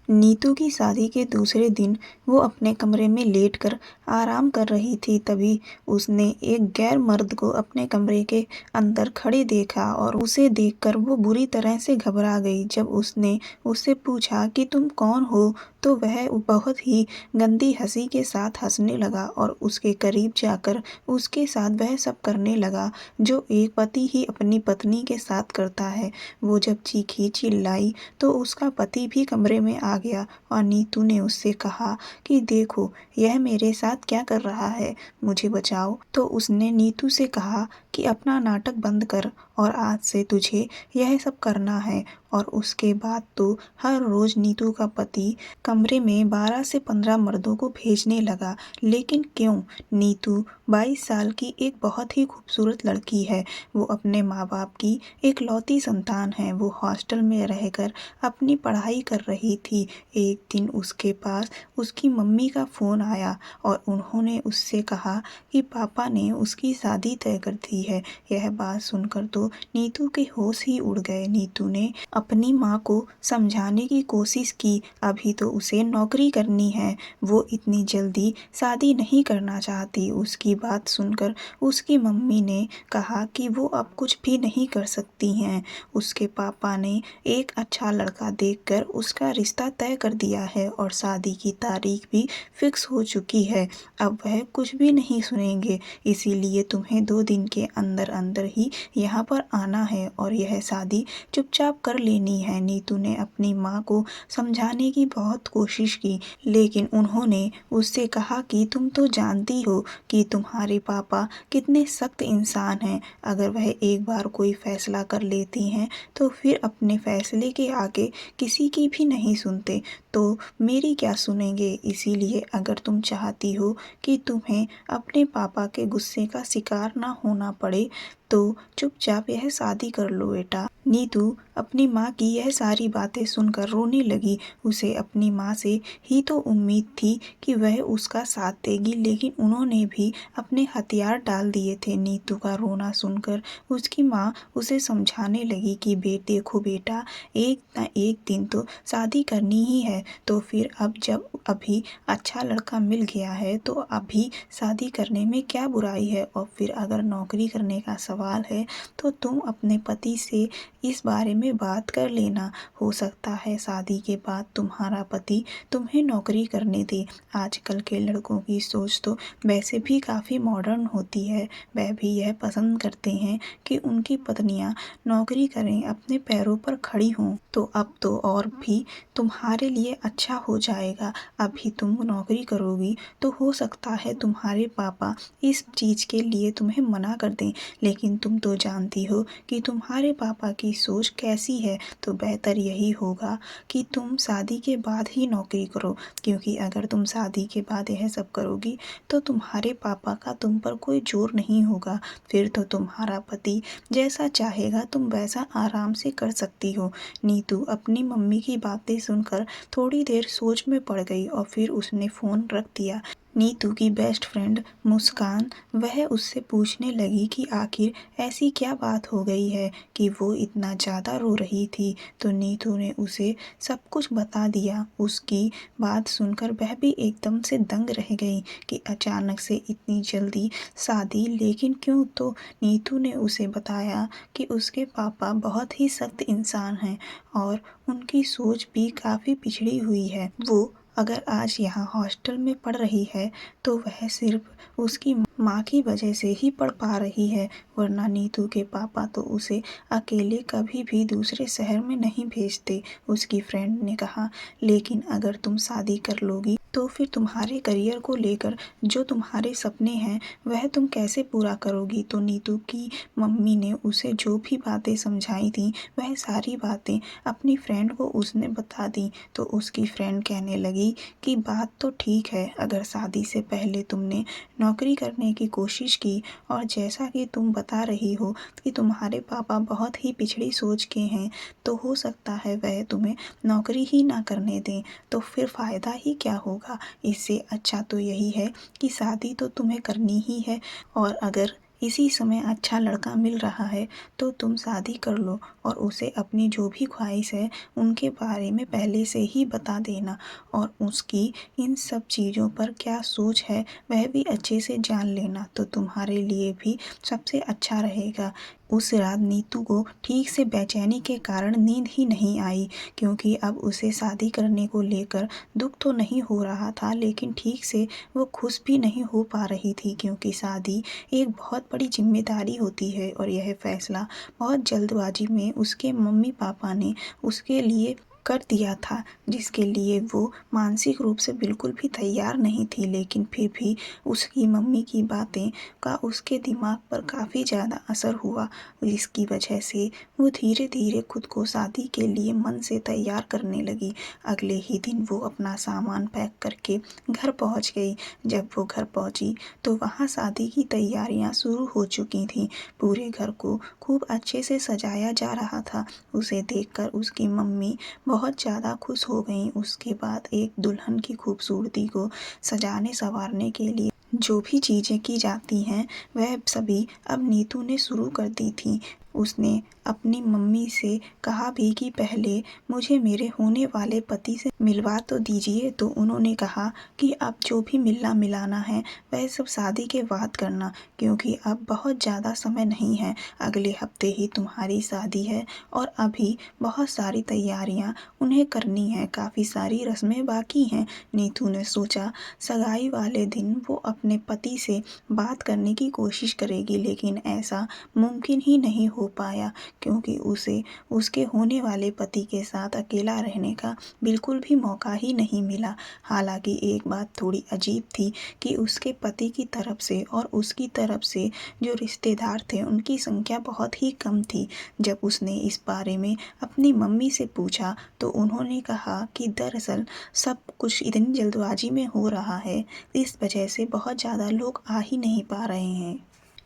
नीतू की शादी के दूसरे दिन वो अपने कमरे में लेटकर आराम कर रही थी। तभी उसने एक गैर मर्द को अपने कमरे के अंदर खड़े देखा और उसे देखकर वो बुरी तरह से घबरा गई। जब उसने उससे पूछा कि तुम कौन हो, तो वह बहुत ही गंदी हंसी के साथ हंसने लगा और उसके करीब जाकर उसके साथ वह सब करने लगा जो एक पति ही अपनी पत्नी के साथ करता है। वो जब चीखी चिल्लाई तो उसका पति भी कमरे में आ गया और नीतू ने उससे कहा कि देखो यह मेरे साथ क्या कर रहा है, मुझे बचाओ। तो उसने नीतू से कहा कि अपना नाटक बंद कर और आज से तुझे यह सब करना है। और उसके बाद तो हर रोज नीतू का पति कमरे में 12 से 15 मर्दों को भेजने लगा। लेकिन क्यों? नीतू 22 साल की एक बहुत ही खूबसूरत लड़की है। वो अपने माँ बाप की एकलौती संतान है। वो हॉस्टल में रहकर अपनी पढ़ाई कर रही थी। एक दिन उसके पास उसकी मम्मी का फ़ोन आया और उन्होंने उससे कहा कि पापा ने उसकी शादी तय कर दी है। यह बात सुनकर तो नीतू के होश ही उड़ गए। नीतू ने अपनी माँ को समझाने की कोशिश की, अभी तो उसे नौकरी करनी है, वो इतनी जल्दी शादी नहीं करना चाहती। उसकी बात सुनकर उसकी मम्मी ने कहा कि वो अब कुछ भी नहीं कर सकती हैं। उसके पापा ने एक अच्छा लड़का देखकर उसका रिश्ता तय कर दिया है और शादी की तारीख भी फिक्स हो चुकी है। अब वह कुछ भी नहीं सुनेंगे, इसीलिए तुम्हें 2 दिन के अंदर अंदर ही यहाँ पर आना है और यह शादी चुपचाप कर लेनी है। नीतू ने अपनी माँ को समझाने की बहुत कोशिश की, लेकिन उन्होंने उससे कहा कि तुम तो जानती हो कि तुम्हारे पापा कितने सख्त इंसान हैं। अगर वह एक बार कोई फैसला कर लेती हैं तो फिर अपने फैसले के आगे किसी की भी नहीं सुनते, तो मेरी क्या सुनेंगे। इसीलिए अगर तुम चाहती हो कि तुम्हें अपने पापा के गुस्से का शिकार ना होना पड़े तो चुपचाप यह शादी कर लो बेटा। नीतू अपनी माँ की यह सारी बातें सुनकर रोने लगी। उसे अपनी माँ से ही तो उम्मीद थी कि वह उसका साथ देगी, लेकिन उन्होंने भी अपने हथियार डाल दिए थे। नीतू का रोना सुनकर उसकी माँ उसे समझाने लगी कि देखो बेटा, एक ना एक दिन तो शादी करनी ही है, तो फिर अब जब अभी अच्छा लड़का मिल गया है तो अभी शादी करने में क्या बुराई है। और फिर अगर नौकरी करने का सवाल है तो तुम अपने पति से इस बारे में बात कर लेना। हो सकता है शादी के बाद तुम्हारा पति तुम्हें नौकरी करने दे। आजकल के लड़कों की सोच तो वैसे भी काफ़ी मॉडर्न होती है। वह भी यह पसंद करते हैं कि उनकी पत्नियां नौकरी करें, अपने पैरों पर खड़ी हों। तो अब तो और भी तुम्हारे लिए अच्छा हो जाएगा। अभी तुम नौकरी करोगी तो हो सकता है तुम्हारे पापा इस चीज़ के लिए तुम्हें मना कर दें, लेकिन तुम तो जानती हो कि तुम्हारे पापा की सोच कैसी है। तो बेहतर यही होगा कि तुम शादी के बाद ही नौकरी करो, क्योंकि अगर तुम शादी के बाद यह सब करोगी तो तुम्हारे पापा का तुम पर कोई जोर नहीं होगा। फिर तो तुम्हारा पति जैसा चाहेगा तुम वैसा आराम से कर सकती हो। नीतू अपनी मम्मी की बातें सुनकर थोड़ी देर सोच में पड़ गई और फिर उसने फ़ोन रख दिया। नीतू की बेस्ट फ्रेंड मुस्कान, वह उससे पूछने लगी कि आखिर ऐसी क्या बात हो गई है कि वो इतना ज़्यादा रो रही थी। तो नीतू ने उसे सब कुछ बता दिया। उसकी बात सुनकर वह भी एकदम से दंग रह गई कि अचानक से इतनी जल्दी शादी, लेकिन क्यों। तो नीतू ने उसे बताया कि उसके पापा बहुत ही सख्त इंसान हैं और उनकी सोच भी काफ़ी पिछड़ी हुई है। वो अगर आज यहाँ हॉस्टल में पढ़ रही है तो वह सिर्फ उसकी माँ की वजह से ही पढ़ पा रही है, वरना नीतू के पापा तो उसे अकेले कभी भी दूसरे शहर में नहीं भेजते। उसकी फ्रेंड ने कहा, लेकिन अगर तुम शादी कर लोगी तो फिर तुम्हारे करियर को लेकर जो तुम्हारे सपने हैं वह तुम कैसे पूरा करोगी। तो नीतू की मम्मी ने उसे जो भी बातें समझाई थी वह सारी बातें अपनी फ्रेंड को उसने बता दी। तो उसकी फ्रेंड कहने लगी कि बात तो ठीक है, अगर शादी से पहले तुमने नौकरी करने की कोशिश की और जैसा कि तुम बता रही हो कि तुम्हारे पापा बहुत ही पिछड़ी सोच के हैं, तो हो सकता है वह तुम्हें नौकरी ही ना करने दें, तो फिर फ़ायदा ही क्या होगा। इससे अच्छा तो यही है कि शादी तो तुम्हें करनी ही है, और अगर इसी समय अच्छा लड़का मिल रहा है तो तुम शादी कर लो और उसे अपनी जो भी ख्वाहिश है उनके बारे में पहले से ही बता देना और उसकी इन सब चीज़ों पर क्या सोच है वह भी अच्छे से जान लेना, तो तुम्हारे लिए भी सबसे अच्छा रहेगा। उस रात नीतू को ठीक से बेचैनी के कारण नींद ही नहीं आई, क्योंकि अब उसे शादी करने को लेकर दुख तो नहीं हो रहा था, लेकिन ठीक से वो खुश भी नहीं हो पा रही थी, क्योंकि शादी एक बहुत बड़ी जिम्मेदारी होती है और यह फैसला बहुत जल्दबाजी में उसके मम्मी पापा ने उसके लिए कर दिया था, जिसके लिए वो मानसिक रूप से बिल्कुल भी तैयार नहीं थी। लेकिन फिर भी उसकी मम्मी की बातें का उसके दिमाग पर काफ़ी ज़्यादा असर हुआ, जिसकी वजह से वो धीरे धीरे खुद को शादी के लिए मन से तैयार करने लगी। अगले ही दिन वो अपना सामान पैक करके घर पहुंच गई। जब वो घर पहुंची तो वहाँ शादी की तैयारियां शुरू हो चुकी थीं। पूरे घर को खूब अच्छे से सजाया जा रहा था। उसे देखकर उसकी मम्मी बहुत ज़्यादा खुश हो गई। उसके बाद एक दुल्हन की खूबसूरती को सजाने संवारने के लिए जो भी चीज़ें की जाती हैं वह सभी अब नीतू ने शुरू कर दी थी। उसने अपनी मम्मी से कहा भी कि पहले मुझे मेरे होने वाले पति से मिलवा तो दीजिए, तो उन्होंने कहा कि अब जो भी मिलना मिलाना है वह सब शादी के बाद करना, क्योंकि अब बहुत ज़्यादा समय नहीं है, अगले हफ्ते ही तुम्हारी शादी है और अभी बहुत सारी तैयारियां उन्हें करनी है, काफ़ी सारी रस्में बाकी हैं। नीतू ने सोचा सगाई वाले दिन वो अपने पति से बात करने की कोशिश करेगी, लेकिन ऐसा मुमकिन ही नहीं हो पाया, क्योंकि उसे उसके होने वाले पति के साथ अकेला रहने का बिल्कुल भी मौका ही नहीं मिला। हालांकि एक बात थोड़ी अजीब थी कि उसके पति की तरफ से और उसकी तरफ से जो रिश्तेदार थे उनकी संख्या बहुत ही कम थी। जब उसने इस बारे में अपनी मम्मी से पूछा तो उन्होंने कहा कि दरअसल सब कुछ इतनी जल्दबाजी में हो रहा है, इस वजह से बहुत ज़्यादा लोग आ ही नहीं पा रहे हैं।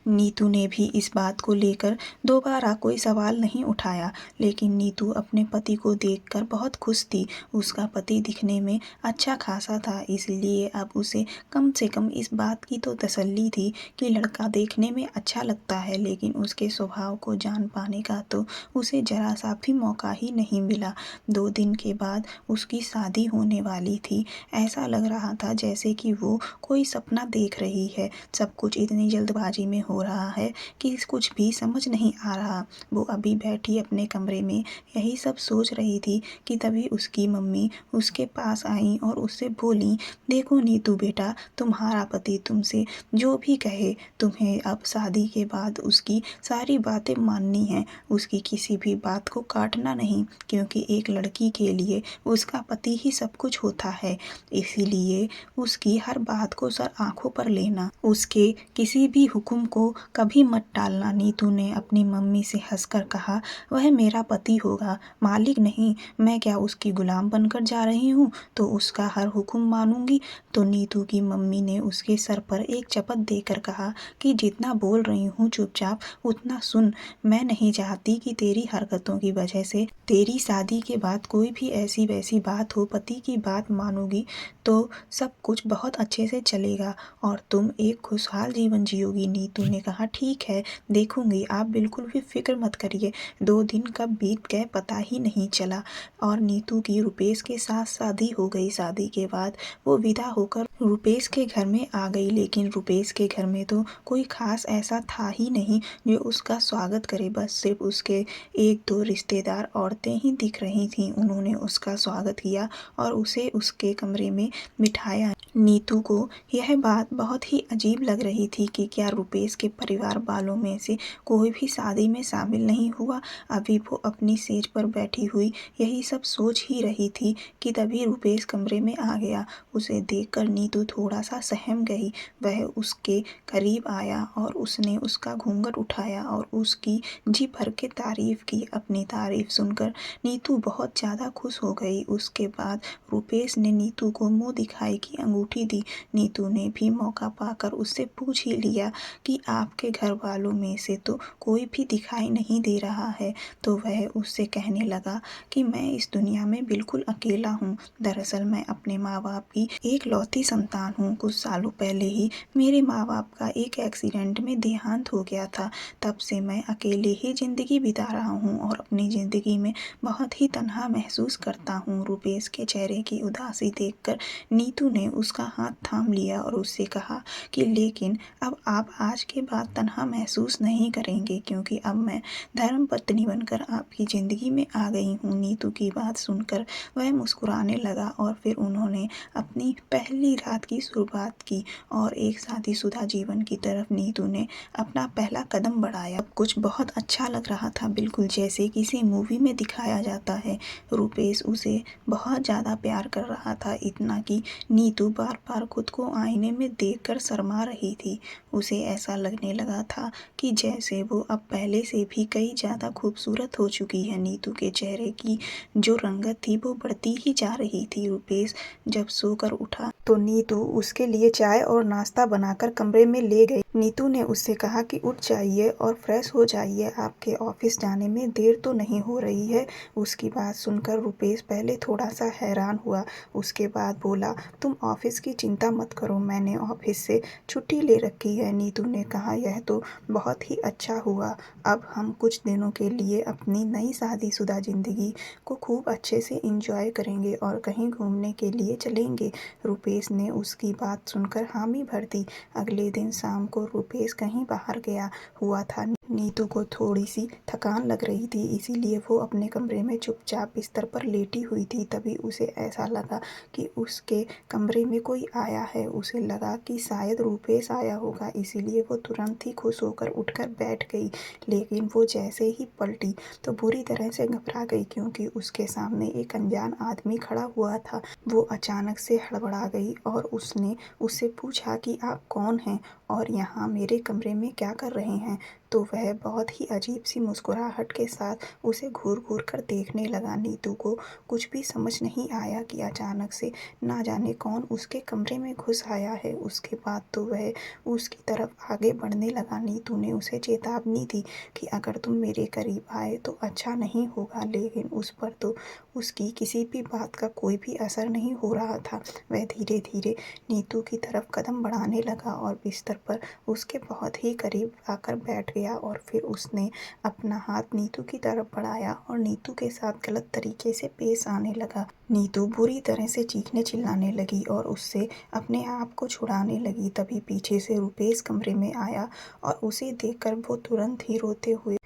नीतू ने भी इस बात को लेकर दोबारा कोई सवाल नहीं उठाया, लेकिन नीतू अपने पति को देखकर बहुत खुश थी। उसका पति दिखने में अच्छा खासा था, इसलिए अब उसे कम से कम इस बात की तो तसल्ली थी कि लड़का देखने में अच्छा लगता है, लेकिन उसके स्वभाव को जान पाने का तो उसे जरा सा भी मौका ही नहीं मिला। 2 दिन के बाद उसकी शादी होने वाली थी। ऐसा लग रहा था जैसे कि वो कोई सपना देख रही है। सब कुछ इतनी जल्दबाजी में हो रहा है कि कुछ भी समझ नहीं आ रहा। वो अभी बैठी अपने कमरे में यही सब सोच रही थी कि तभी उसकी मम्मी उसके पास आई और उससे बोली, देखो नीतू बेटा, तुम्हारा पति तुमसे जो भी कहे तुम्हें अब शादी के बाद उसकी सारी बातें माननी है, उसकी किसी भी बात को काटना नहीं, क्योंकि एक लड़की के लिए उसका पति ही सब कुछ होता है। इसीलिए उसकी हर बात को सर आंखों पर लेना, उसके किसी भी हुक्म को कभी मत टालना। नीतू ने अपनी मम्मी से हंसकर कहा, वह मेरा पति होगा, मालिक नहीं। मैं क्या उसकी गुलाम बनकर जा रही हूँ तो उसका हर हुक्म मानूंगी। तो नीतू की मम्मी ने उसके सर पर एक चपत देकर कहा कि जितना बोल रही हूँ चुपचाप उतना सुन। मैं नहीं चाहती कि तेरी हरकतों की वजह से तेरी शादी के बाद कोई भी ऐसी वैसी बात हो। पति की बात मानोगी तो सब कुछ बहुत अच्छे से चलेगा और तुम एक खुशहाल जीवन जियोगी। नीतू ने कहा, ठीक है देखूंगी, आप बिल्कुल भी फिक्र मत करिए। 2 दिन कब बीत गए पता ही नहीं चला और नीतू की रुपेश के साथ शादी हो गई। शादी के बाद वो विदा होकर रुपेश के घर में आ गई, लेकिन रुपेश के घर में तो कोई खास ऐसा था ही नहीं जो उसका स्वागत करे। बस सिर्फ उसके 1-2 रिश्तेदार औरतें ही दिख रही थीं। उन्होंने उसका स्वागत किया और उसे उसके कमरे में बिठाया। नीतू को यह बात बहुत ही अजीब लग रही थी कि क्या रुपेश के परिवार वालों में से कोई भी शादी में शामिल नहीं हुआ। अभी वो अपनी सेज पर बैठी हुई यही सब सोच ही रही थी कि तभी रुपेश कमरे में आ गया। उसे देखकर नीतू थोड़ा सा सहम गई। वह उसके करीब आया और उसने उसका घूंघट उठाया और उसकी जी भर के तारीफ की। अपनी तारीफ सुनकर नीतू बहुत ज़्यादा खुश हो गई। उसके बाद रुपेश ने नीतू को मुंह दिखाई की अंगूठी दी। नीतू ने भी मौका पाकर उससे पूछ ही लिया कि आपके घर वालों में से तो कोई भी दिखाई नहीं दे रहा है। तो वह उससे कहने लगा कि मैं इस दुनिया में बिल्कुल अकेला हूँ। दरअसल मैं अपने माँ बाप की एक लौती संतान हूँ। कुछ सालों पहले ही मेरे माँ बाप का एक एक्सीडेंट में देहांत हो गया था। तब से मैं अकेले ही ज़िंदगी बिता रहा हूँ और अपनी ज़िंदगी में बहुत ही तन्हा महसूस करता हूँ। रुपेश के चेहरे की उदासी देखकर नीतू ने उसका हाथ थाम लिया और उससे कहा कि लेकिन अब आप आज के बाद तन्हा महसूस नहीं करेंगे, क्योंकि अब मैं धर्मपत्नी बनकर आपकी ज़िंदगी में आ गई हूँ। नीतू की बात सुनकर वह मुस्कुराने लगा और फिर उन्होंने अपनी पहली रात की शुरुआत की और एक शादीशुदा जीवन की तरफ नीतू ने अपना पहला कदम बढ़ाया। सब कुछ बहुत अच्छा लग रहा था, बिल्कुल जैसे किसी मूवी में दिखाया जाता है। रुपेश उसे बहुत ज़्यादा प्यार कर रहा था, इतना कि नीतू बार बार खुद को आईने में देखकर शर्मा रही थी। उसे ऐसा लगने लगा था कि जैसे वो अब पहले से भी कई ज़्यादा खूबसूरत हो चुकी है। नीतू के चेहरे की जो रंगत थी वो बढ़ती ही जा रही थी। रुपेश जब सोकर उठा तो नीतू उसके लिए चाय और नाश्ता बनाकर कमरे में ले गई। नीतू ने उससे कहा कि उठ जाइए और फ्रेश हो जाइए, आपके ऑफिस जाने में देर तो नहीं हो रही है। उसकी बात सुनकर रुपेश पहले थोड़ा सा हैरान हुआ, उसके बाद बोला, तुम ऑफिस की चिंता मत करो, मैंने ऑफिस से छुट्टी ले रखी है। नीतू ने कहा, यह तो बहुत ही अच्छा हुआ, अब हम कुछ दिनों के लिए अपनी नई शादीशुदा ज़िंदगी को खूब अच्छे से एंजॉय करेंगे और कहीं घूमने के लिए चलेंगे। रुपेश ने उसकी बात सुनकर हामी भर दी। अगले दिन शाम को रुपेश कहीं बाहर गया हुआ था। नीतू को थोड़ी सी थकान लग रही थी, इसीलिए वो अपने कमरे में चुपचाप बिस्तर पर लेटी हुई थी। तभी उसे ऐसा लगा कि उसके कमरे में कोई आया है। उसे लगा कि शायद रुपेश आया होगा, इसीलिए वो तुरंत ही खुश होकर उठकर बैठ गई। लेकिन वो जैसे ही पलटी तो बुरी तरह से घबरा गई, क्योंकि उसके सामने एक अनजान आदमी खड़ा हुआ था। वो अचानक से हड़बड़ा गई और उसने उससे पूछा कि आप कौन हैं और यहाँ मेरे कमरे में क्या कर रहे हैं। तो वह बहुत ही अजीब सी मुस्कुराहट के साथ उसे घूर घूर कर देखने लगा। नीतू को कुछ भी समझ नहीं आया कि अचानक से ना जाने कौन उसके कमरे में घुस आया है। उसके बाद तो वह उसकी तरफ आगे बढ़ने लगा। नीतू ने उसे चेतावनी दी कि अगर तुम मेरे करीब आए तो अच्छा नहीं होगा, लेकिन उस पर तो उसकी किसी भी बात का कोई भी असर नहीं हो रहा था। वह धीरे धीरे नीतू की तरफ कदम बढ़ाने लगा और बिस्तर पर उसके बहुत ही करीब आकर बैठ गया और फिर उसने अपना हाथ नीतू की तरफ बढ़ाया और नीतू के साथ गलत तरीके से पेश आने लगा। नीतू बुरी तरह से चीखने चिल्लाने लगी और उससे अपने आप को छुड़ाने लगी। तभी पीछे से रुपेश कमरे में आया और उसे देखकर वो तुरंत ही रोते हुए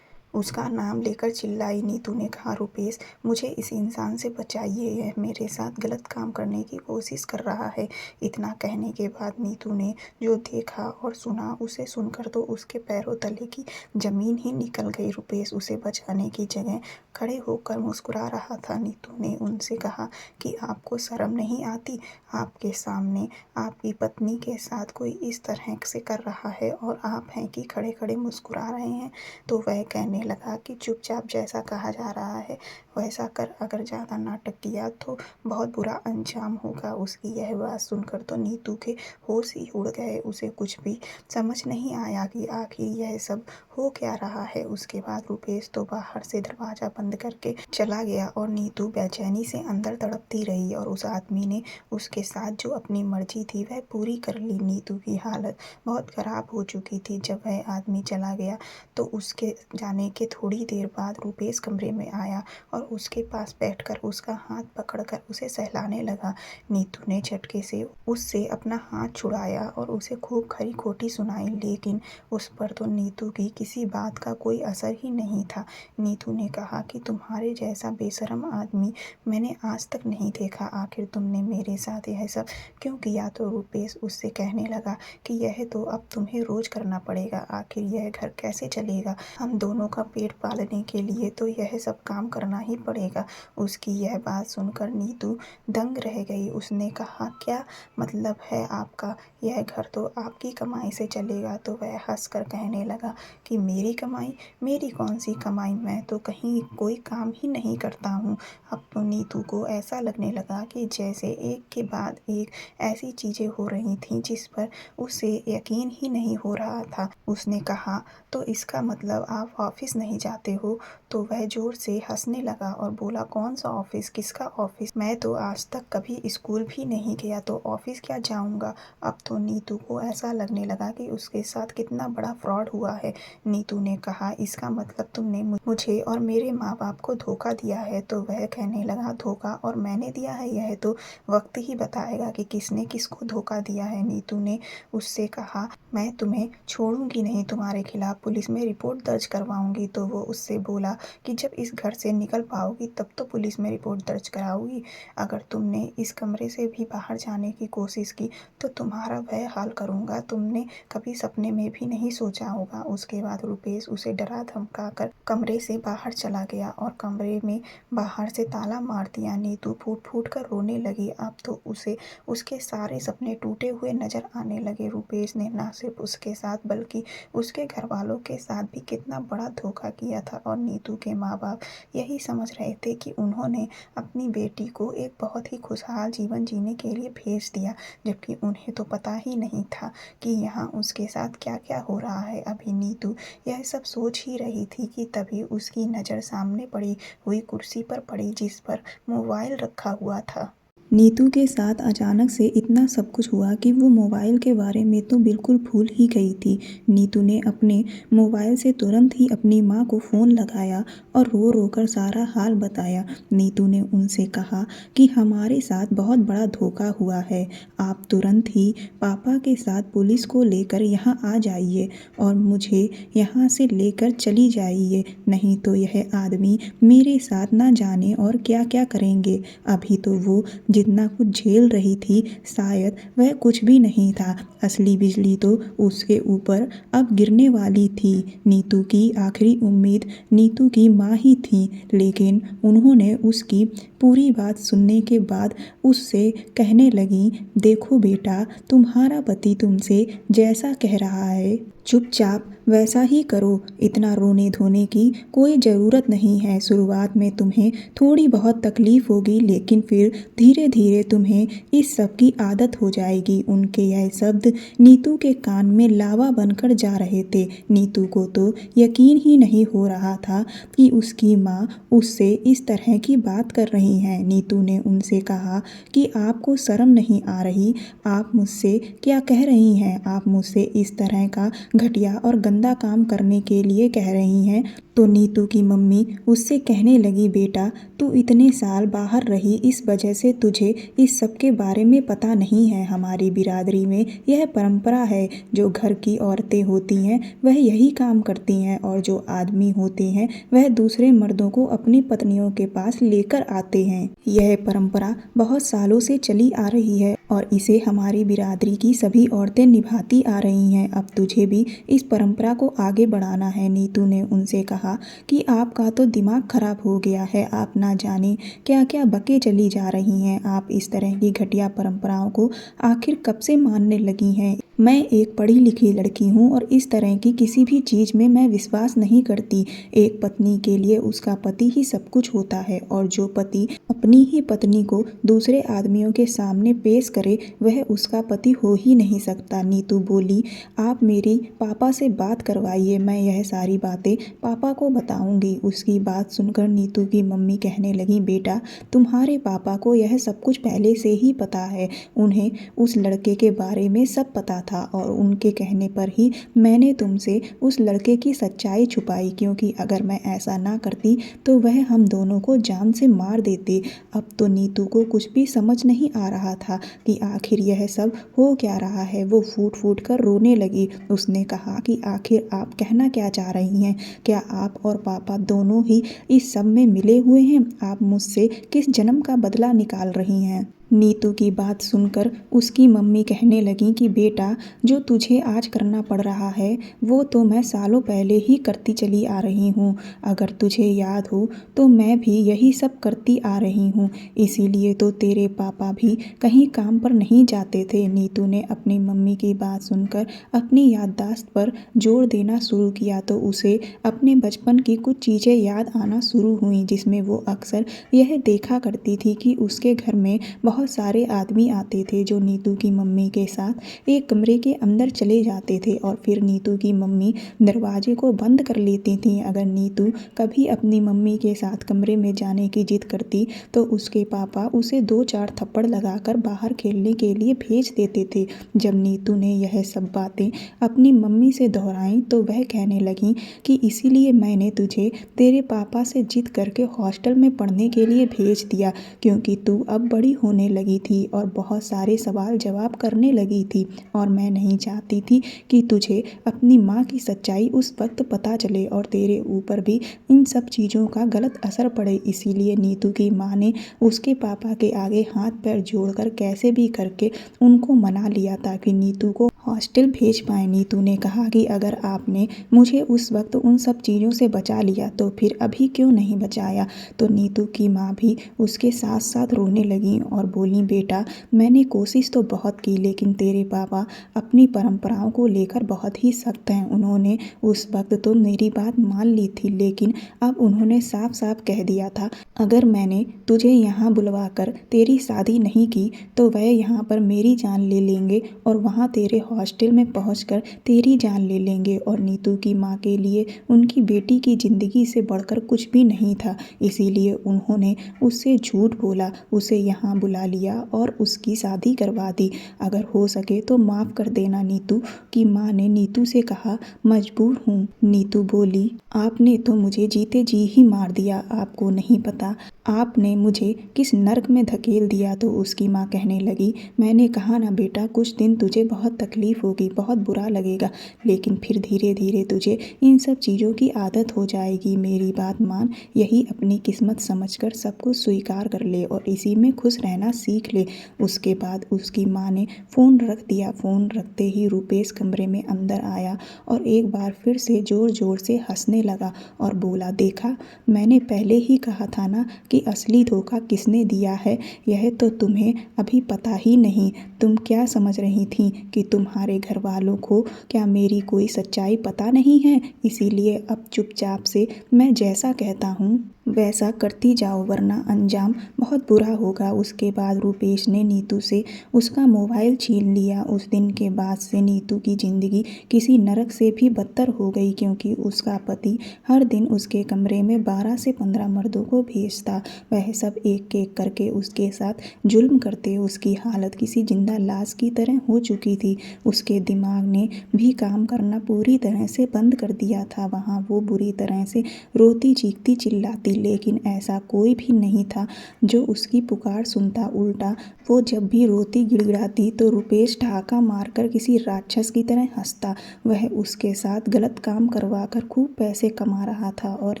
उसका नाम लेकर चिल्लाई। नीतू ने कहा, रुपेश, मुझे इस इंसान से बचाइए, यह मेरे साथ गलत काम करने की कोशिश कर रहा है। इतना कहने के बाद नीतू ने जो देखा और सुना, उसे सुनकर तो उसके पैरों तले की जमीन ही निकल गई। रुपेश उसे बचाने की जगह खड़े होकर मुस्कुरा रहा था। नीतू ने उनसे कहा कि आपको शर्म नहीं आती, आपके सामने आपकी पत्नी के साथ कोई इस तरह से कर रहा है और आप हैं कि खड़े खड़े मुस्कुरा रहे हैं। तो वह कहने लगा कि चुपचाप जैसा कहा जा रहा है वैसा कर, अगर ज़्यादा नाटक किया तो बहुत बुरा अंजाम होगा। उसकी यह बात सुनकर तो नीतू के होश ही उड़ गए। उसे कुछ भी समझ नहीं आया कि आखिर यह सब हो क्या रहा है। उसके बाद रुपेश तो बाहर से दरवाज़ा बंद करके चला गया और नीतू बेचैनी से अंदर तड़पती रही और उस आदमी ने उसके साथ जो अपनी मर्जी थी वह पूरी कर ली। नीतू की हालत बहुत ख़राब हो चुकी थी। जब वह आदमी चला गया तो उसके जाने के थोड़ी देर बाद रुपेश कमरे में आया और उसके पास बैठकर उसका हाथ पकड़कर उसे सहलाने लगा। नीतू ने झटके से उससे अपना हाथ छुड़ाया और उसे खूब खरी खोटी सुनाई, लेकिन उस पर तो नीतू की किसी बात का कोई असर ही नहीं था। नीतू ने कहा कि तुम्हारे जैसा बेशरम आदमी मैंने आज तक नहीं देखा, आखिर तुमने मेरे साथ यह सब क्यों किया। तो रुपेश उससे कहने लगा कि यह तो अब तुम्हें रोज करना पड़ेगा, आखिर यह घर कैसे चलेगा, हम दोनों का पेट पालने के लिए तो यह सब काम करना ही पड़ेगा। उसकी यह बात सुनकर नीतू दंग रह गई। उसने कहा, क्या मतलब है आपका, यह घर तो आपकी कमाई से चलेगा। तो वह हंसकर कहने लगा कि मेरी कमाई, मेरी कौन सी कमाई, मैं तो कहीं कोई काम ही नहीं करता हूँ। अब तो नीतू को ऐसा लगने लगा कि जैसे एक के बाद एक ऐसी चीज़ें हो रही थीं जिस पर उसे यकीन ही नहीं हो रहा था। उसने कहा, तो इसका मतलब आप ऑफिस नहीं जाते हो। तो वह जोर से हंसने लगा और बोला, कौन सा ऑफिस, किसका ऑफिस, मैं तो आज तक कभी स्कूल भी नहीं गया तो ऑफिस क्या जाऊंगा। अब तो नीतू को ऐसा लगने लगा कि उसके साथ कितना बड़ा फ्रॉड हुआ है। नीतू ने कहा, इसका मतलब तुमने मुझे और मेरे माँ बाप को धोखा दिया है। तो वह कहने लगा, धोखा और मैंने दिया है, यह तो वक्त ही बताएगा कि किसने किसको धोखा दिया है। नीतू ने उससे कहा, मैं तुम्हें छोड़ूंगी नहीं, तुम्हारे खिलाफ पुलिस में रिपोर्ट दर्ज करवाऊंगी। तो वो उससे बोला कि जब इस घर से निकल पाओगी तब तो पुलिस में रिपोर्ट दर्ज कराओगी। अगर तुमने इस कमरे से भी बाहर जाने की कोशिश की तो तुम्हारा वह हाल करूंगा, तुमने कभी सपने में भी नहीं सोचा होगा। उसके बाद रुपेश उसे डरा धमका कर कमरे से बाहर चला गया और कमरे में बाहर से ताला मार दिया। नीतू फूट फूट कर रोने लगी। अब तो उसे उसके सारे सपने टूटे हुए नजर आने लगे। रुपेश ने न सिर्फ उसके साथ बल्कि उसके घर वालों के साथ भी कितना बड़ा धोखा किया था और नीतू के माँ बाप यही समझ रहे थे कि उन्होंने अपनी बेटी को एक बहुत ही खुशहाल जीवन जीने के लिए भेज दिया, जबकि उन्हें तो पता ही नहीं था कि यहाँ उसके साथ क्या क्या हो रहा है। अभी नीतू यह सब सोच ही रही थी कि तभी उसकी नज़र सामने पड़ी हुई कुर्सी पर पड़ी जिस पर मोबाइल रखा हुआ था। नीतू के साथ अचानक से इतना सब कुछ हुआ कि वो मोबाइल के बारे में तो बिल्कुल भूल ही गई थी। नीतू ने अपने मोबाइल से तुरंत ही अपनी माँ को फ़ोन लगाया और रो रो कर सारा हाल बताया। नीतू ने उनसे कहा कि हमारे साथ बहुत बड़ा धोखा हुआ है, आप तुरंत ही पापा के साथ पुलिस को लेकर यहाँ आ जाइए और मुझे यहाँ से लेकर चली जाइए, नहीं तो यह आदमी मेरे साथ ना जाने और क्या क्या करेंगे। अभी तो वो जितना कुछ झेल रही थी शायद वह कुछ भी नहीं था, असली बिजली तो उसके ऊपर अब गिरने वाली थी। नीतू की आखिरी उम्मीद नीतू की माँ ही थी, लेकिन उन्होंने उसकी पूरी बात सुनने के बाद उससे कहने लगी, देखो बेटा, तुम्हारा पति तुमसे जैसा कह रहा है चुपचाप वैसा ही करो, इतना रोने धोने की कोई ज़रूरत नहीं है। शुरुआत में तुम्हें थोड़ी बहुत तकलीफ होगी, लेकिन फिर धीरे धीरे तुम्हें इस सब की आदत हो जाएगी। उनके यह शब्द नीतू के कान में लावा बनकर जा रहे थे। नीतू को तो यकीन ही नहीं हो रहा था कि उसकी माँ उससे इस तरह की बात कर रही हैं। नीतू ने उनसे कहा कि आपको शर्म नहीं आ रही, आप मुझसे क्या कह रही हैं, आप मुझसे इस तरह का घटिया और गंदा काम करने के लिए कह रही हैं। तो नीतू की मम्मी उससे कहने लगी, बेटा तू इतने साल बाहर रही, इस वजह से तुझे इस सब के बारे में पता नहीं है। हमारी बिरादरी में यह परंपरा है, जो घर की औरतें होती हैं वह यही काम करती हैं और जो आदमी होते हैं वह दूसरे मर्दों को अपनी पत्नियों के पास लेकर आते हैं। यह परंपरा बहुत सालों से चली आ रही है और इसे हमारी बिरादरी की सभी औरतें निभाती आ रही हैं। अब तुझे भी इस परंपरा को आगे बढ़ाना है। नीतू ने उनसे कहा कि आपका तो दिमाग खराब हो गया है, आप ना जाने क्या क्या बके चली जा रही हैं। आप इस तरह की घटिया परंपराओं को आखिर कब से मानने लगी हैं। मैं एक पढ़ी लिखी लड़की हूँ और इस तरह की किसी भी चीज़ में मैं विश्वास नहीं करती। एक पत्नी के लिए उसका पति ही सब कुछ होता है और जो पति अपनी ही पत्नी को दूसरे आदमियों के सामने पेश करे वह उसका पति हो ही नहीं सकता। नीतू बोली, आप मेरी पापा से बात करवाइए, मैं यह सारी बातें पापा को बताऊंगी। उसकी बात सुनकर नीतू की मम्मी कहने लगी, बेटा तुम्हारे पापा को यह सब कुछ पहले से ही पता है, उन्हें उस लड़के के बारे में सब पता था और उनके कहने पर ही मैंने तुमसे उस लड़के की सच्चाई छुपाई, क्योंकि अगर मैं ऐसा ना करती तो वह हम दोनों को जान से मार देते। अब तो नीतू को कुछ भी समझ नहीं आ रहा था कि आखिर यह सब हो क्या रहा है। वो फूट फूट कर रोने लगी। उसने कहा कि आखिर आप कहना क्या चाह रही हैं, क्या आप और पापा दोनों ही इस सब में मिले हुए हैं, आप मुझसे किस जन्म का बदला निकाल रही हैं। नीतू की बात सुनकर उसकी मम्मी कहने लगी कि बेटा जो तुझे आज करना पड़ रहा है वो तो मैं सालों पहले ही करती चली आ रही हूँ। अगर तुझे याद हो तो मैं भी यही सब करती आ रही हूँ, इसीलिए तो तेरे पापा भी कहीं काम पर नहीं जाते थे। नीतू ने अपनी मम्मी की बात सुनकर अपनी याददाश्त पर जोर देना शुरू किया तो उसे अपने बचपन की कुछ चीज़ें याद आना शुरू हुई, जिसमें वो अक्सर यह देखा करती थी कि उसके घर में बहुत बहुत सारे आदमी आते थे जो नीतू की मम्मी के साथ एक कमरे के अंदर चले जाते थे और फिर नीतू की मम्मी दरवाजे को बंद कर लेती थी। अगर नीतू कभी अपनी मम्मी के साथ कमरे में जाने की जिद करती तो उसके पापा उसे 2-4 थप्पड़ लगाकर बाहर खेलने के लिए भेज देते थे। जब नीतू ने यह सब बातें अपनी मम्मी से दोहराई तो वह कहने लगी कि इसीलिए मैंने तुझे तेरे पापा से जिद करके हॉस्टल में पढ़ने के लिए भेज दिया, क्योंकि तू अब बड़ी होने लगी थी और बहुत सारे सवाल जवाब करने लगी थी और मैं नहीं चाहती थी कि तुझे अपनी माँ की सच्चाई उस वक्त पता चले और तेरे ऊपर भी इन सब चीज़ों का गलत असर पड़े। इसीलिए नीतू की माँ ने उसके पापा के आगे हाथ पैर जोड़कर कैसे भी करके उनको मना लिया ताकि नीतू को हॉस्टल भेज पाए। नीतू ने कहा कि अगर आपने मुझे उस वक्त उन सब चीज़ों से बचा लिया तो फिर अभी क्यों नहीं बचाया। तो नीतू की माँ भी उसके साथ साथ रोने लगी और बोली, बेटा मैंने कोशिश तो बहुत की, लेकिन तेरे पापा अपनी परंपराओं को लेकर बहुत ही सख्त हैं। उन्होंने उस वक्त तो मेरी बात मान ली थी, लेकिन अब उन्होंने साफ साफ कह दिया था अगर मैंने तुझे यहाँ बुलवाकर तेरी शादी नहीं की तो वह यहाँ पर मेरी जान ले लेंगे और वहाँ तेरे हॉस्टल में पहुँचकर तेरी जान ले लेंगे। और नीतू की माँ के लिए उनकी बेटी की ज़िंदगी से बढ़कर कुछ भी नहीं था, इसीलिए उन्होंने उससे झूठ बोला, उसे यहाँ बुला लिया और उसकी शादी करवा दी। अगर हो सके तो माफ़ कर देना। नीतू की माँ ने नीतू से कहा, मजबूर हूँ। नीतू बोली, आपने तो मुझे जीते जी ही मार दिया, आपको नहीं पता आपने मुझे किस नर्क में धकेल दिया। तो उसकी माँ कहने लगी, मैंने कहा ना बेटा, कुछ दिन तुझे बहुत तकलीफ़ होगी, बहुत बुरा लगेगा, लेकिन फिर धीरे धीरे तुझे इन सब चीज़ों की आदत हो जाएगी। मेरी बात मान, यही अपनी किस्मत समझकर सब कुछ स्वीकार कर ले और इसी में खुश रहना सीख ले। उसके बाद उसकी माँ ने फ़ोन रख दिया। फ़ोन रखते ही रुपेश कमरे में अंदर आया और एक बार फिर से ज़ोर ज़ोर से हंसने लगा और बोला, देखा मैंने पहले ही कहा था ना कि असली धोखा किसने दिया है, यह तो तुम्हें अभी पता ही नहीं। तुम क्या समझ रही थी कि तुम्हारे घर वालों को क्या मेरी कोई सच्चाई पता नहीं है। इसीलिए अब चुपचाप से मैं जैसा कहता हूँ वैसा करती जाओ, वरना अंजाम बहुत बुरा होगा। उसके बाद रुपेश ने नीतू से उसका मोबाइल छीन लिया। उस दिन के बाद से नीतू की ज़िंदगी किसी नरक से भी बदतर हो गई, क्योंकि उसका पति हर दिन उसके कमरे में 12 से 15 मर्दों को भेजता। वह सब एक एक करके उसके साथ जुल्म करते। उसकी हालत किसी जिंदा लाश की तरह हो चुकी थी। उसके दिमाग ने भी काम करना पूरी तरह से बंद कर दिया था। वहाँ वो बुरी तरह से रोती चीखती चिल्लाती, लेकिन ऐसा कोई भी नहीं था जो उसकी पुकार सुनता। उल्टा वो जब भी रोती गिड़गिड़ाती तो रुपेश ठहाका मारकर किसी राक्षस की तरह हंसता। वह उसके साथ गलत काम करवा कर खूब पैसे कमा रहा था और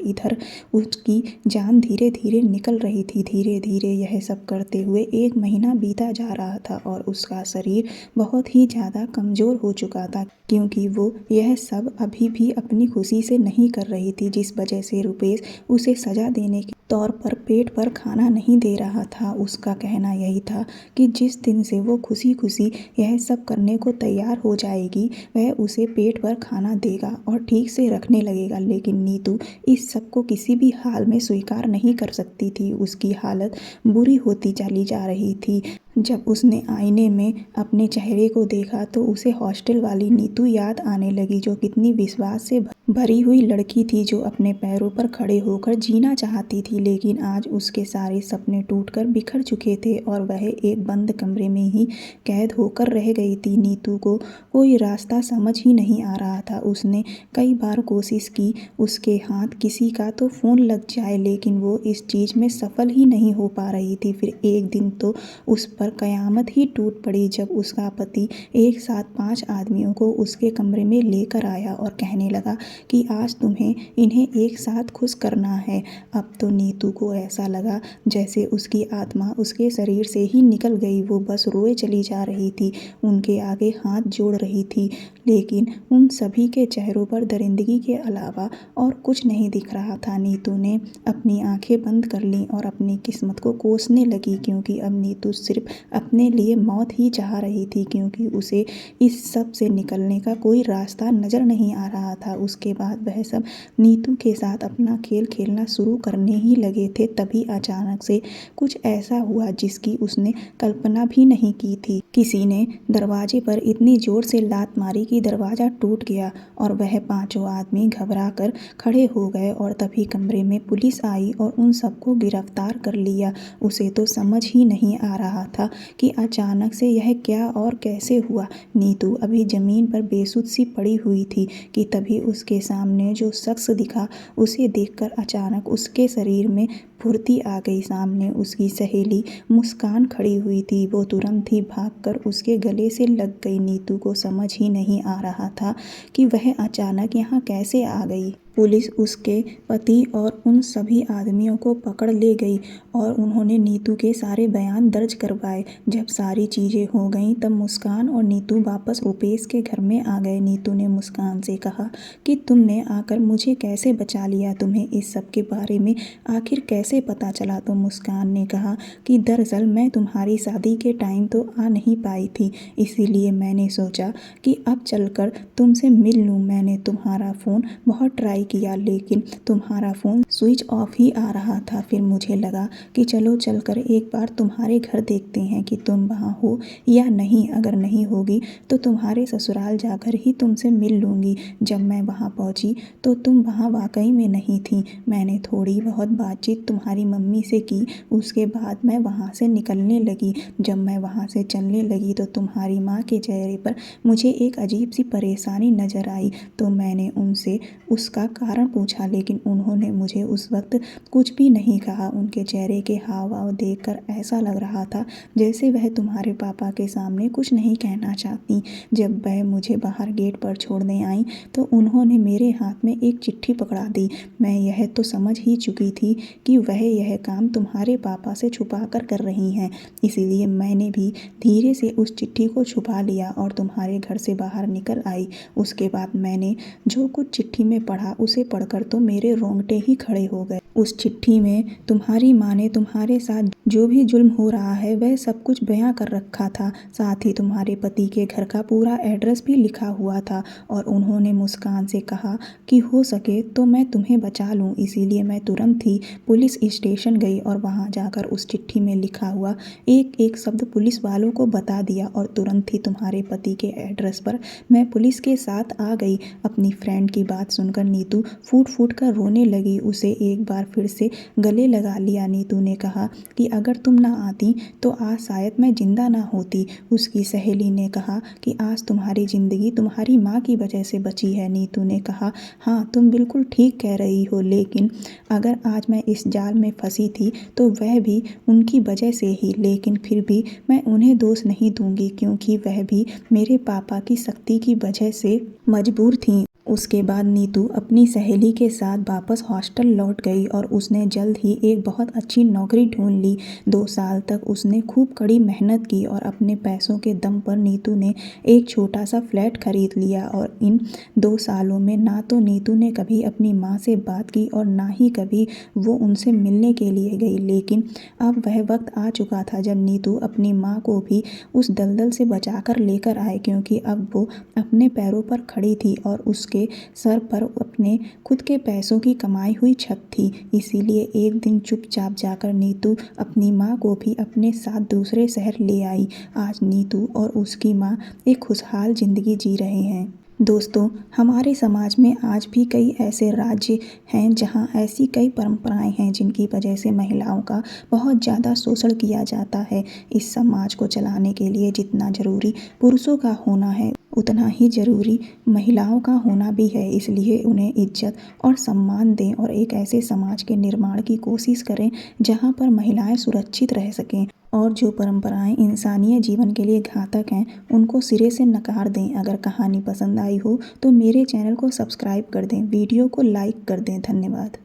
इधर उसकी जान धीरे धीरे निकल रही थी। धीरे धीरे यह सब करते हुए 1 महीना बीता जा रहा था और उसका शरीर बहुत ही ज़्यादा कमज़ोर हो चुका था, क्योंकि वो यह सब अभी भी अपनी खुशी से नहीं कर रही थी, जिस वजह से रुपेश उसे सजा देने के तौर पर पेट पर खाना नहीं दे रहा था। उसका कहना यही था कि जिस दिन से वो खुशी खुशी यह सब करने को तैयार हो जाएगी वह उसे पेट पर खाना देगा और ठीक से रखने लगेगा। लेकिन नीतू इस सब को किसी भी हाल में स्वीकार नहीं कर सकती थी। उसकी हालत बुरी होती चली जा रही थी। जब उसने आईने में अपने चेहरे को देखा तो उसे हॉस्टल वाली नीतू याद आने लगी, जो कितनी विश्वास से भरी हुई लड़की थी, जो अपने पैरों पर खड़े होकर जीना चाहती थी। लेकिन आज उसके सारे सपने टूटकर बिखर चुके थे और वह एक बंद कमरे में ही कैद होकर रह गई थी। नीतू को कोई रास्ता समझ ही नहीं आ रहा था। उसने कई बार कोशिश की उसके हाथ किसी का तो फ़ोन लग जाए, लेकिन वो इस चीज़ में सफल ही नहीं हो पा रही थी। फिर एक दिन तो उस पर कयामत ही टूट पड़ी जब उसका पति एक साथ 5 आदमियों को उसके कमरे में लेकर आया और कहने लगा कि आज तुम्हें इन्हें एक साथ खुश करना है। अब तो नीतू को ऐसा लगा जैसे उसकी आत्मा उसके शरीर से ही निकल गई। वो बस रोए चली जा रही थी, उनके आगे हाथ जोड़ रही थी, लेकिन उन सभी के चेहरों पर दरिंदगी के अलावा और कुछ नहीं दिख रहा था। नीतू ने अपनी आंखें बंद कर लीं और अपनी किस्मत को कोसने लगी, क्योंकि अब नीतू सिर्फ अपने लिए मौत ही चाह रही थी, क्योंकि उसे इस सब से निकलने का कोई रास्ता नज़र नहीं आ रहा था। उसके बाद वह सब नीतू के साथ अपना खेल खेलना शुरू करने ही लगे थे, तभी अचानक से कुछ ऐसा हुआ जिसकी उसने कल्पना भी नहीं की थी। किसी ने दरवाजे पर इतनी जोर से लात मारी कि दरवाज़ा टूट गया और वह पांचों आदमी घबरा कर खड़े हो गए और तभी कमरे में पुलिस आई और उन सबको गिरफ्तार कर लिया। उसे तो समझ ही नहीं आ रहा था कि अचानक से यह क्या और कैसे हुआ। नीतू अभी ज़मीन पर बेसुध सी पड़ी हुई थी कि तभी उसके सामने जो शख्स दिखा, उसे देखकर अचानक उसके शरीर में फुर्ती आ गई। सामने उसकी सहेली मुस्कान खड़ी हुई थी। वो तुरंत ही भागकर उसके गले से लग गई। नीतू को समझ ही नहीं आ रहा था कि वह अचानक यहाँ कैसे आ गई। पुलिस उसके पति और उन सभी आदमियों को पकड़ ले गई और उन्होंने नीतू के सारे बयान दर्ज करवाए। जब सारी चीज़ें हो गईं तब मुस्कान और नीतू वापस रुपेश के घर में आ गए। नीतू ने मुस्कान से कहा कि तुमने आकर मुझे कैसे बचा लिया, तुम्हें इस सब के बारे में आखिर कैसे पता चला। तो मुस्कान ने कहा कि दरअसल मैं तुम्हारी शादी के टाइम तो आ नहीं पाई थी, इसीलिए मैंने सोचा कि अब चलकर तुमसे मिल लूँ। मैंने तुम्हारा फ़ोन बहुत ट्राई किया लेकिन तुम्हारा फ़ोन स्विच ऑफ ही आ रहा था। फिर मुझे लगा कि चलो चलकर एक बार तुम्हारे घर देखते हैं कि तुम वहाँ हो या नहीं। अगर नहीं होगी तो तुम्हारे ससुराल जाकर ही तुमसे मिल लूँगी। जब मैं वहाँ पहुँची तो तुम वहाँ वाकई में नहीं थी। मैंने थोड़ी बहुत बातचीत तुम्हारी मम्मी से की, उसके बाद मैं वहाँ से निकलने लगी। जब मैं वहाँ से चलने लगी तो तुम्हारी माँ के चेहरे पर मुझे एक अजीब सी परेशानी नज़र आई। तो मैंने उनसे उसका कारण पूछा लेकिन उन्होंने मुझे उस वक्त कुछ भी नहीं कहा। उनके चेहरे के हाव भाव देखकर ऐसा लग रहा था जैसे वह तुम्हारे पापा के सामने कुछ नहीं कहना चाहती। जब वह मुझे बाहर गेट पर छोड़ने आई तो उन्होंने मेरे हाथ में एक चिट्ठी पकड़ा दी। मैं यह तो समझ ही चुकी थी कि वह यह काम तुम्हारे पापा से छुपा कर रही हैं, इसीलिए मैंने भी धीरे से उस चिट्ठी को छुपा लिया और तुम्हारे घर से बाहर निकल आई। उसके बाद मैंने जो कुछ चिट्ठी में पढ़ा उसे पढ़कर तो मेरे रोंगटे ही खड़े हो गए। उस चिट्ठी में तुम्हारी माँ ने तुम्हारे साथ जो भी जुल्म हो रहा है वह सब कुछ बयां कर रखा था। साथ ही तुम्हारे पति के घर का पूरा एड्रेस भी लिखा हुआ था और उन्होंने मुस्कान से कहा कि हो सके तो मैं तुम्हें बचा लूँ। इसीलिए मैं तुरंत ही पुलिस स्टेशन गई और वहाँ जाकर उस चिट्ठी में लिखा हुआ एक एक शब्द पुलिस वालों को बता दिया और तुरंत ही तुम्हारे पति के एड्रेस पर मैं पुलिस के साथ आ गई। अपनी फ्रेंड की बात सुनकर नीतू फूट फूट कर रोने लगी। उसे एक बार फिर से गले लगा लिया। नीतू ने कहा कि अगर तुम ना आती तो आज शायद मैं जिंदा ना होती। उसकी सहेली ने कहा कि आज तुम्हारी ज़िंदगी तुम्हारी माँ की वजह से बची है। नीतू ने कहा हाँ तुम बिल्कुल ठीक कह रही हो, लेकिन अगर आज मैं इस जाल में फंसी थी तो वह भी उनकी वजह से ही। लेकिन फिर भी मैं उन्हें दोष नहीं दूंगी क्योंकि वह भी मेरे पापा की सख्ती की वजह से मजबूर थी। उसके बाद नीतू अपनी सहेली के साथ वापस हॉस्टल लौट गई और उसने जल्द ही एक बहुत अच्छी नौकरी ढूंढ ली। 2 साल तक उसने खूब कड़ी मेहनत की और अपने पैसों के दम पर नीतू ने एक छोटा सा फ्लैट खरीद लिया। और इन 2 सालों में ना तो नीतू ने कभी अपनी माँ से बात की और ना ही कभी वो उनसे मिलने के लिए गई। लेकिन अब वह वक्त आ चुका था जब नीतू अपनी माँ को भी उस दलदल से बचा कर लेकर आए, क्योंकि अब वो अपने पैरों पर खड़ी थी और उसके सर पर अपने खुद के पैसों की कमाई हुई छत थी। इसीलिए एक दिन चुपचाप जाकर नीतू अपनी माँ को भी अपने साथ दूसरे शहर ले आई। आज नीतू और उसकी माँ एक खुशहाल जिंदगी जी रहे हैं। दोस्तों, हमारे समाज में आज भी कई ऐसे राज्य हैं जहां ऐसी कई परंपराएं हैं जिनकी वजह से महिलाओं का बहुत ज़्यादा शोषण किया जाता है। इस समाज को चलाने के लिए जितना ज़रूरी पुरुषों का होना है उतना ही ज़रूरी महिलाओं का होना भी है। इसलिए उन्हें इज्जत और सम्मान दें और एक ऐसे समाज के निर्माण की कोशिश करें जहां पर महिलाएं सुरक्षित रह सकें और जो परंपराएं इंसानियत जीवन के लिए घातक हैं उनको सिरे से नकार दें। अगर कहानी पसंद आई हो तो मेरे चैनल को सब्सक्राइब कर दें, वीडियो को लाइक कर दें। धन्यवाद।